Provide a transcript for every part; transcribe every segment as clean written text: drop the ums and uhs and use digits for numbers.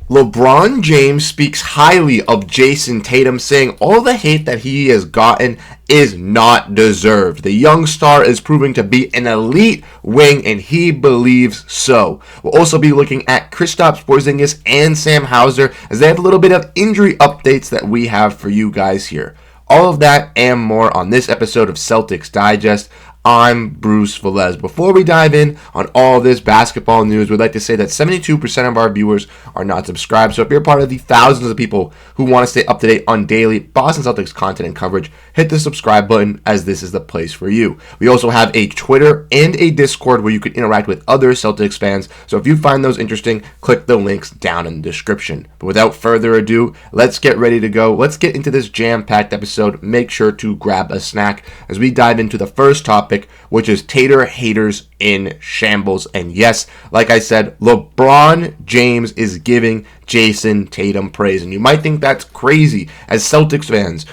LeBron James speaks highly of Jayson Tatum, saying all the hate that he has gotten is not deserved. The young star is proving to be an elite wing, and he believes so. We'll also be looking at Kristaps Porzingis and Sam Hauser, as they have a little bit of injury updates that we have for you guys here. All of that and more on this episode of Celtics Digest. I'm Bruce Veliz. Before we dive in on all this basketball news, we'd like to say that 72% of our viewers are not subscribed. So if you're part of the thousands of people who want to stay up to date on daily Boston Celtics content and coverage, hit the subscribe button, as this is the place for you. We also have a Twitter and a Discord where you can interact with other Celtics fans. So if you find those interesting, click the links down in the description. But without further ado, let's get ready to go. Let's get into this jam-packed episode. Make sure to grab a snack as we dive into the first topic, which is Tater haters in shambles. And yes, like I said, LeBron James is giving Jayson Tatum praise. And you might think that's crazy. As Celtics fans,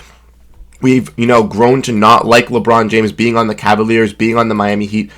we've, grown to not like LeBron James being on the Cavaliers, being on the Miami Heat,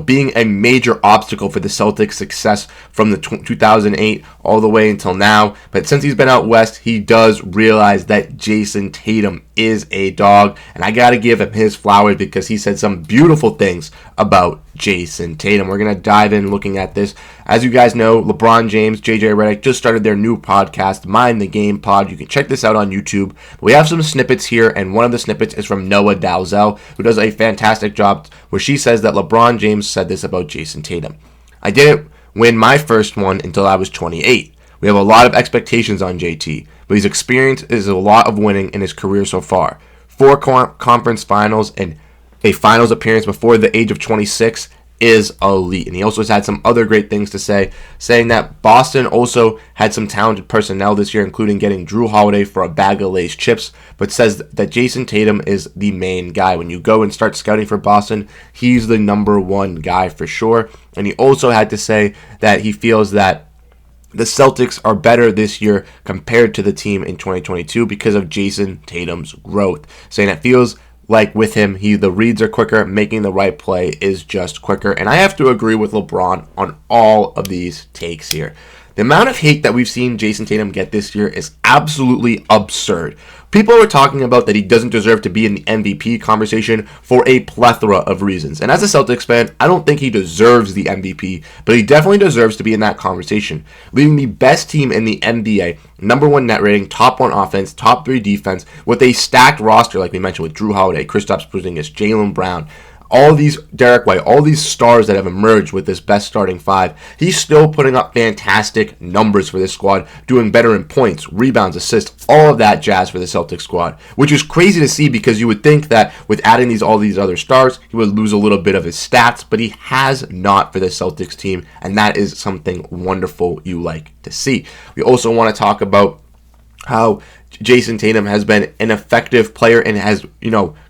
being a major obstacle for the Celtics' success from the 2008 all the way until now. But since he's been out west, he does realize that Jayson Tatum is a dog. And I got to give him his flowers because he said some beautiful things about Jayson Tatum. We're going to dive in looking at this. As you guys know, LeBron James, JJ Redick just started their new podcast, Mind the Game Pod. You can check this out on YouTube. We have some snippets here, and one of the snippets is from Noah Dalzell, who does a fantastic job, where she says that LeBron James said this about Jayson Tatum. I didn't win my first one until I was 28. We have a lot of expectations on JT, but his experience is a lot of winning in his career so far. 4 conference finals and a finals appearance before the age of 26 is elite. And he also has had some other great things to say, saying that Boston also had some talented personnel this year, including getting Jrue Holiday for a bag of Lay's chips, but says that Jayson Tatum is the main guy. When you go and start scouting for Boston, he's the number one guy for sure. And he also had to say that he feels that the Celtics are better this year compared to the team in 2022 because of Jayson Tatum's growth, saying it feels like with him, the reads are quicker, making the right play is just quicker. And I have to agree with LeBron on all of these takes here. The amount of hate that we've seen Jayson Tatum get this year is absolutely absurd. People are talking about that he doesn't deserve to be in the MVP conversation for a plethora of reasons. And as a Celtics fan, I don't think he deserves the MVP, but he definitely deserves to be in that conversation. Leading the best team in the NBA, number 1 net rating, top 1 offense, top 3 defense, with a stacked roster like we mentioned with Jrue Holiday, Kristaps Porzingis, Jaylen Brown, all these Derrick White, all these stars that have emerged with this best starting 5, he's still putting up fantastic numbers for this squad, doing better in points, rebounds, assists, all of that jazz for the Celtics squad, which is crazy to see because you would think that with adding all these other stars, he would lose a little bit of his stats, but he has not for the Celtics team, and that is something wonderful you like to see. We also want to talk about how Jayson Tatum has been an effective player and has,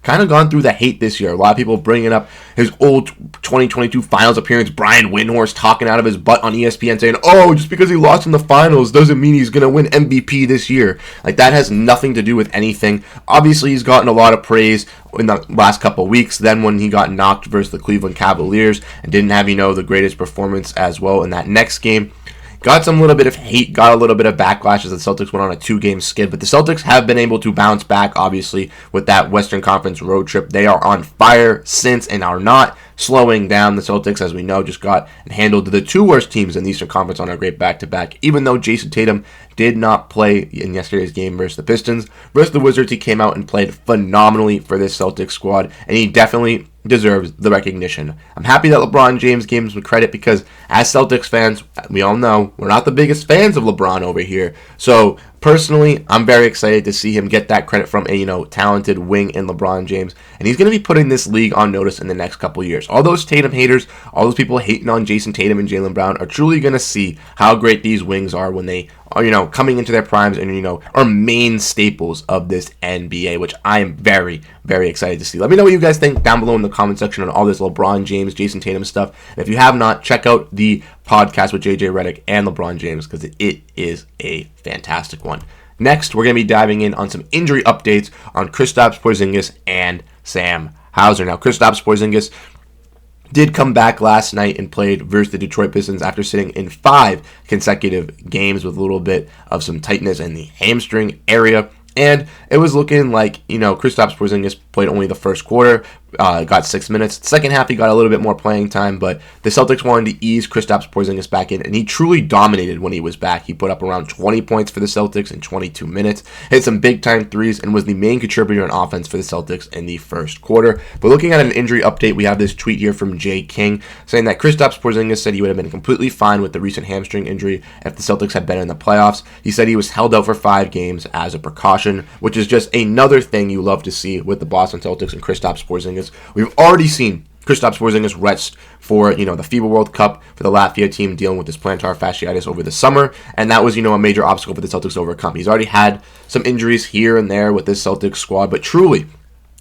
kind of gone through the hate this year. A lot of people bringing up his old 2022 finals appearance, Brian Windhorst talking out of his butt on ESPN saying, oh, just because he lost in the finals doesn't mean he's going to win MVP this year. Like, that has nothing to do with anything. Obviously, he's gotten a lot of praise in the last couple of weeks. Then when he got knocked versus the Cleveland Cavaliers and didn't have, the greatest performance as well in that next game. Got some little bit of hate, got a little bit of backlash as the Celtics went on a 2-game skid. But the Celtics have been able to bounce back, obviously, with that Western Conference road trip. They are on fire since and are not slowing down. The Celtics, as we know, just got and handled the 2 worst teams in the Eastern Conference on a great back-to-back. Even though Jayson Tatum did not play in yesterday's game versus the Pistons, versus the Wizards, he came out and played phenomenally for this Celtics squad, and he definitely deserves the recognition. I'm happy that LeBron James gave him some credit because as Celtics fans, we all know we're not the biggest fans of LeBron over here. So personally, I'm very excited to see him get that credit from a talented wing in LeBron James, and he's going to be putting this league on notice in the next couple of years. All those Tatum haters, all those people hating on Jayson Tatum and Jaylen Brown are truly going to see how great these wings are when they are, coming into their primes and, are main staples of this NBA, which I am very, very excited to see. Let me know what you guys think down below in the comment section on all this LeBron James, Jayson Tatum stuff. And if you have not, check out the podcast with JJ Redick and LeBron James because it is a fantastic one. Next, we're going to be diving in on some injury updates on Kristaps Porzingis and Sam Hauser. Now, Kristaps Porzingis did come back last night and played versus the Detroit Pistons after sitting in 5 consecutive games with a little bit of some tightness in the hamstring area. And it was looking like, Kristaps Porzingis played only the first quarter, got 6 minutes. Second half, he got a little bit more playing time, but the Celtics wanted to ease Kristaps Porzingis back in, and he truly dominated when he was back. He put up around 20 points for the Celtics in 22 minutes, hit some big-time threes, and was the main contributor on offense for the Celtics in the first quarter. But looking at an injury update, we have this tweet here from Jay King saying that Kristaps Porzingis said he would have been completely fine with the recent hamstring injury if the Celtics had been in the playoffs. He said he was held out for 5 games as a precaution, which is just another thing you love to see with the Boston Celtics and Kristaps Porzingis. We've already seen Kristaps Porzingis rest for, the FIBA World Cup for the Latvia team dealing with his plantar fasciitis over the summer, and that was, a major obstacle for the Celtics to overcome. He's already had some injuries here and there with this Celtics squad, but truly,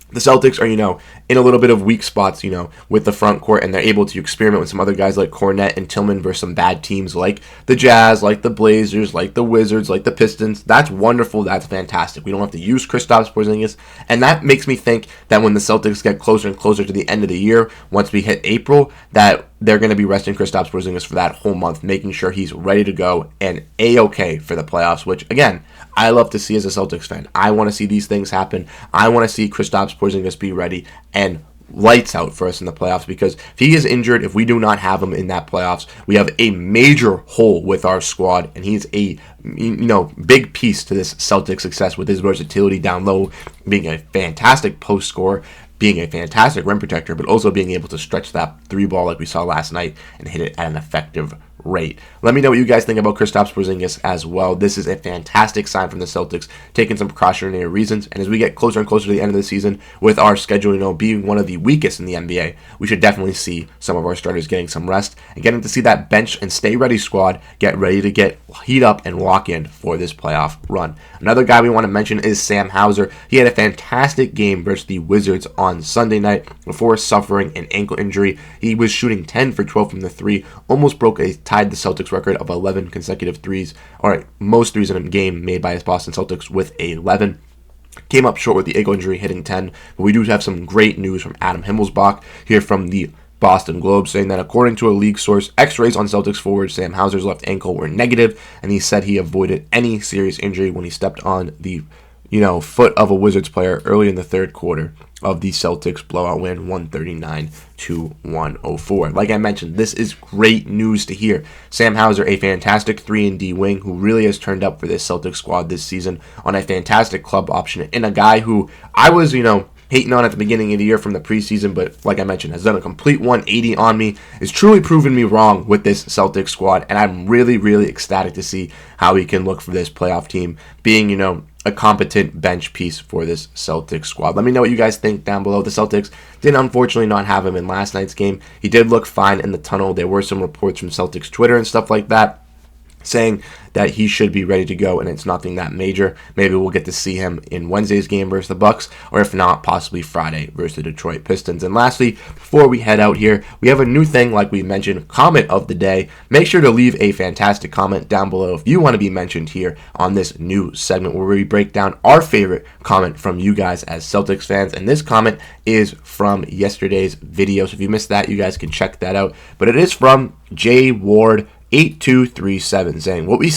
the Celtics are, in a little bit of weak spots, with the front court, and they're able to experiment with some other guys like Kornet and Tillman versus some bad teams like the Jazz, like the Blazers, like the Wizards, like the Pistons. That's wonderful. That's fantastic. We don't have to use Kristaps Porzingis, and that makes me think that when the Celtics get closer and closer to the end of the year, once we hit April, that they're going to be resting Kristaps Porzingis for that whole month, making sure he's ready to go and A-okay for the playoffs, which, again, I love to see as a Celtics fan. I want to see these things happen. I want to see Kristaps Porzingis be ready and lights out for us in the playoffs, because if he is injured, if we do not have him in that playoffs, we have a major hole with our squad, and he's a big piece to this Celtics success with his versatility down low, being a fantastic post scorer, being a fantastic rim protector, but also being able to stretch that 3 ball like we saw last night and hit it at an effective rate. Let me know what you guys think about Kristaps Porzingis as well. This is a fantastic sign from the Celtics, taking some precautionary reasons, and as we get closer and closer to the end of the season, with our schedule, being one of the weakest in the NBA, we should definitely see some of our starters getting some rest and getting to see that bench and stay ready squad get ready to heat up and lock in for this playoff run. Another guy we want to mention is Sam Hauser. He had a fantastic game versus the Wizards on Sunday night before suffering an ankle injury. He was shooting 10 for 12 from the 3, almost tied the Celtics record of 11 consecutive threes, or most threes in a game made by his Boston Celtics with 11. Came up short with the ankle injury, hitting 10, but we do have some great news from Adam Himmelsbach here from the Boston Globe, saying that according to a league source, x-rays on Celtics forward Sam Hauser's left ankle were negative, and he said he avoided any serious injury when he stepped on the foot of a Wizards player early in the third quarter of the Celtics blowout win, 139-104. Like I mentioned, this is great news to hear. Sam Hauser, a fantastic 3-and-D wing who really has turned up for this Celtics squad this season on a fantastic club option, and a guy who I was, hating on at the beginning of the year from the preseason, but like I mentioned, has done a complete 180 on me, is truly proving me wrong with this Celtics squad, and I'm really, really ecstatic to see how he can look for this playoff team, being, a competent bench piece for this Celtics squad. Let me know what you guys think down below. The Celtics did unfortunately not have him in last night's game. He did look fine in the tunnel. There were some reports from Celtics Twitter and stuff like that saying that he should be ready to go, and it's nothing that major. Maybe we'll get to see him in Wednesday's game versus the Bucks, or if not, possibly Friday versus the Detroit Pistons. And lastly, before we head out here, we have a new thing, like we mentioned, comment of the day. Make sure to leave a fantastic comment down below if you want to be mentioned here on this new segment where we break down our favorite comment from you guys as Celtics fans. And this comment is from yesterday's video, so if you missed that, you guys can check that out. But it is from J Ward 8237, saying what we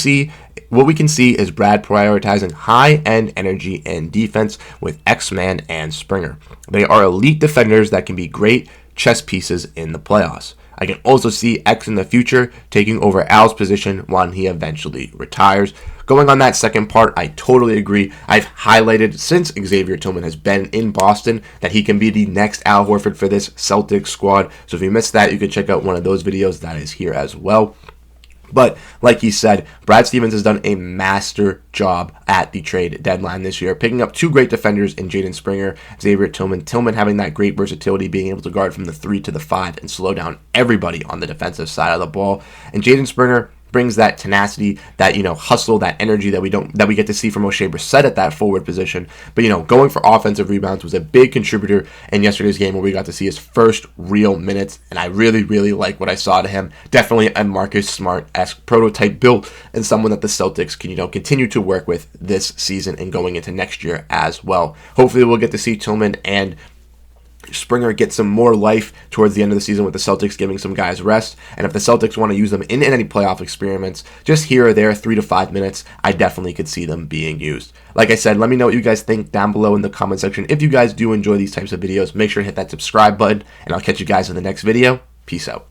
can see is Brad prioritizing high-end energy and defense with X-Man and Springer. They are elite defenders that can be great chess pieces in the playoffs. I can also see X in the future taking over Al's position when he eventually retires. Going on that second part, I totally agree. I've highlighted since Xavier Tillman has been in Boston that he can be the next Al Horford for this Celtics squad. So if you missed that, you can check out one of those videos that is here as well. But like he said, Brad Stevens has done a master job at the trade deadline this year, picking up 2 great defenders in Jaden Springer, Xavier Tillman. Tillman having that great versatility, being able to guard from the 3 to the 5 and slow down everybody on the defensive side of the ball. And Jaden Springer brings that tenacity, that hustle, that energy that we get to see from Oshae Brissett at that forward position. But going for offensive rebounds was a big contributor in yesterday's game where we got to see his first real minutes, and I really, really like what I saw to him. Definitely a Marcus Smart-esque prototype built, and someone that the Celtics can continue to work with this season and going into next year as well. Hopefully we'll get to see Tillman and Springer get some more life towards the end of the season with the Celtics giving some guys rest. And if the Celtics want to use them in any playoff experiments, just here or there, 3 to 5 minutes, I definitely could see them being used. Like I said, let me know what you guys think down below in the comment section. If you guys do enjoy these types of videos, make sure to hit that subscribe button, and I'll catch you guys in the next video. Peace out.